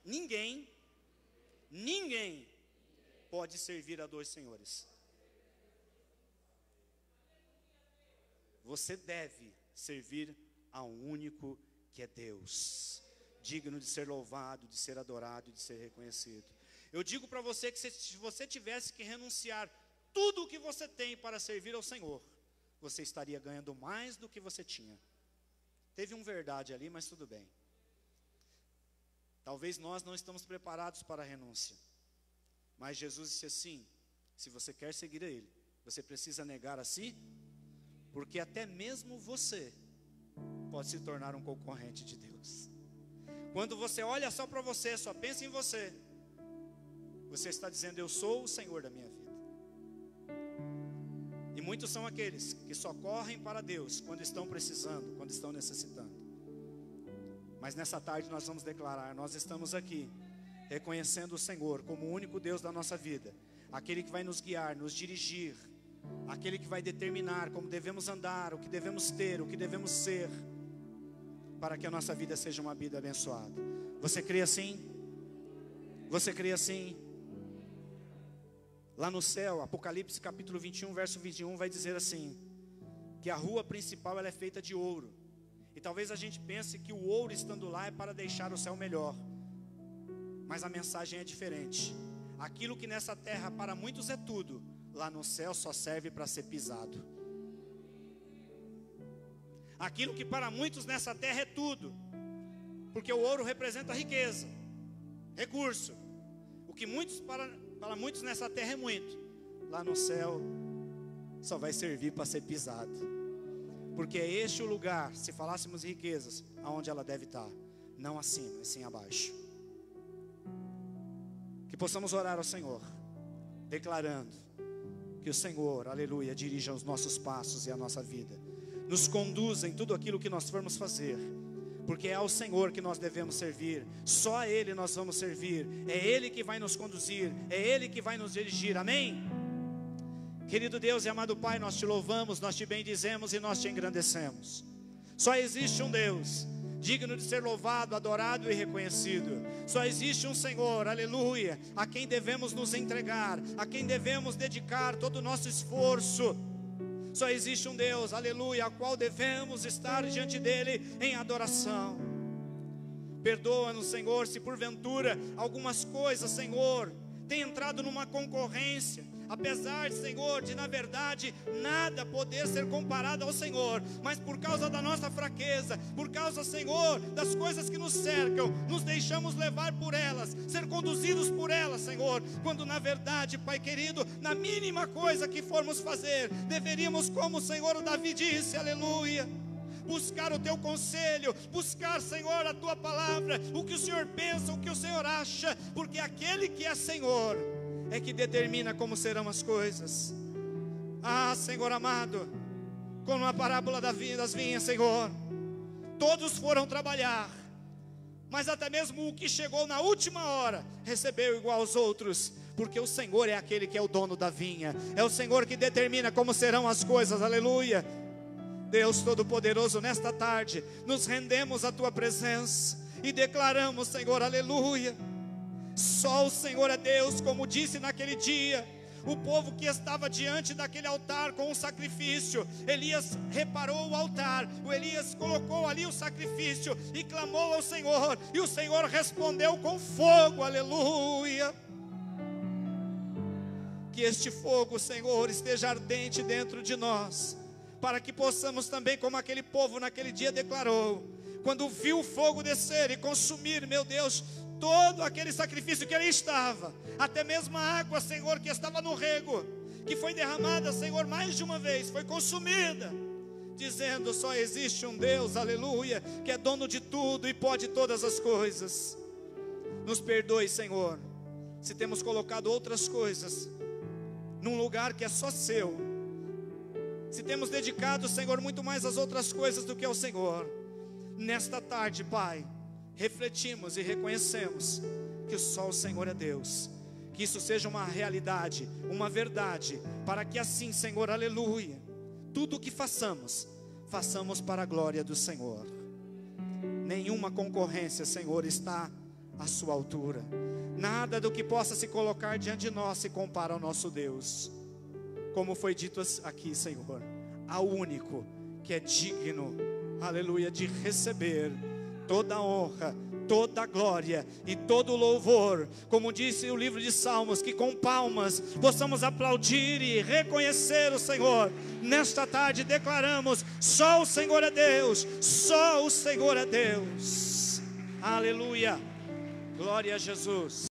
ninguém pode servir a dois senhores. Você deve servir a um único que é Deus, digno de ser louvado, de ser adorado, de ser reconhecido. Eu digo para você que se você tivesse que renunciar tudo o que você tem para servir ao Senhor, você estaria ganhando mais do que você tinha. Teve um verdade ali, mas tudo bem. Talvez nós não estamos preparados para a renúncia. Mas Jesus disse assim, se você quer seguir a Ele, você precisa negar a si, porque até mesmo você pode se tornar um concorrente de Deus. Quando você olha só para você, só pensa em você, você está dizendo: eu sou o Senhor da minha vida. E muitos são aqueles que só correm para Deus quando estão precisando, quando estão necessitando. Mas nessa tarde nós vamos declarar: nós estamos aqui reconhecendo o Senhor como o único Deus da nossa vida, aquele que vai nos guiar, nos dirigir, aquele que vai determinar como devemos andar, o que devemos ter, o que devemos ser, para que a nossa vida seja uma vida abençoada. Você crê assim? Você crê assim? Lá no céu, Apocalipse capítulo 21, verso 21 vai dizer assim, que a rua principal ela é feita de ouro. E talvez a gente pense que o ouro estando lá é para deixar o céu melhor, mas a mensagem é diferente. Aquilo que nessa terra para muitos é tudo, lá no céu só serve para ser pisado. Aquilo que para muitos nessa terra é tudo, porque o ouro representa riqueza, recurso. O que para muitos nessa terra é muito, lá no céu só vai servir para ser pisado. Porque é este o lugar, se falássemos de riquezas, aonde ela deve estar, não acima, e sim abaixo. Que possamos orar ao Senhor, declarando que o Senhor, aleluia, dirija os nossos passos e a nossa vida, nos conduza em tudo aquilo que nós formos fazer, porque é ao Senhor que nós devemos servir, só a Ele nós vamos servir, é Ele que vai nos conduzir, é Ele que vai nos dirigir, amém? Querido Deus e amado Pai, nós te louvamos, nós te bendizemos e nós te engrandecemos. Só existe um Deus digno de ser louvado, adorado e reconhecido. Só existe um Senhor, aleluia, a quem devemos nos entregar, a quem devemos dedicar todo o nosso esforço. Só existe um Deus, aleluia, a qual devemos estar diante dele em adoração. Perdoa-nos, Senhor, se porventura algumas coisas, Senhor, têm entrado numa concorrência, apesar, Senhor, de na verdade nada poder ser comparado ao Senhor, mas por causa da nossa fraqueza, por causa, Senhor, das coisas que nos cercam, nos deixamos levar por elas, ser conduzidos por elas, Senhor, quando na verdade, Pai querido, na mínima coisa que formos fazer, deveríamos, como o Senhor Davi disse, aleluia, buscar o teu conselho, buscar, Senhor, a tua palavra, o que o Senhor pensa, o que o Senhor acha, porque aquele que é Senhor é que determina como serão as coisas. Ah, Senhor amado, como a parábola das vinhas, Senhor, todos foram trabalhar, mas até mesmo o que chegou na última hora recebeu igual aos outros, porque o Senhor é aquele que é o dono da vinha, é o Senhor que determina como serão as coisas, aleluia. Deus Todo-Poderoso, nesta tarde nos rendemos à tua presença e declaramos, Senhor, aleluia, só o Senhor é Deus, como disse naquele dia o povo que estava diante daquele altar com o sacrifício. Elias reparou o altar, o Elias colocou ali o sacrifício e clamou ao Senhor, e o Senhor respondeu com fogo, aleluia. Que este fogo, Senhor, esteja ardente dentro de nós, para que possamos também, como aquele povo naquele dia declarou, quando viu o fogo descer e consumir, meu Deus, todo aquele sacrifício que ali estava, até mesmo a água, Senhor, que estava no rego, que foi derramada, Senhor, mais de uma vez, foi consumida, dizendo, só existe um Deus, aleluia, que é dono de tudo e pode todas as coisas. Nos perdoe, Senhor, se temos colocado outras coisas num lugar que é só seu, se temos dedicado, Senhor, muito mais às outras coisas do que ao Senhor. Nesta tarde, Pai, refletimos e reconhecemos que só o Senhor é Deus, que isso seja uma realidade, uma verdade, para que assim, Senhor, aleluia, tudo o que façamos, façamos para a glória do Senhor. Nenhuma concorrência, Senhor, está à sua altura, nada do que possa se colocar diante de nós se compara ao nosso Deus. Como foi dito aqui, Senhor, ao único que é digno, aleluia, de receber toda a honra, toda a glória e todo o louvor, como disse o livro de Salmos, que com palmas possamos aplaudir e reconhecer o Senhor. Nesta tarde declaramos, só o Senhor é Deus, só o Senhor é Deus, aleluia, glória a Jesus.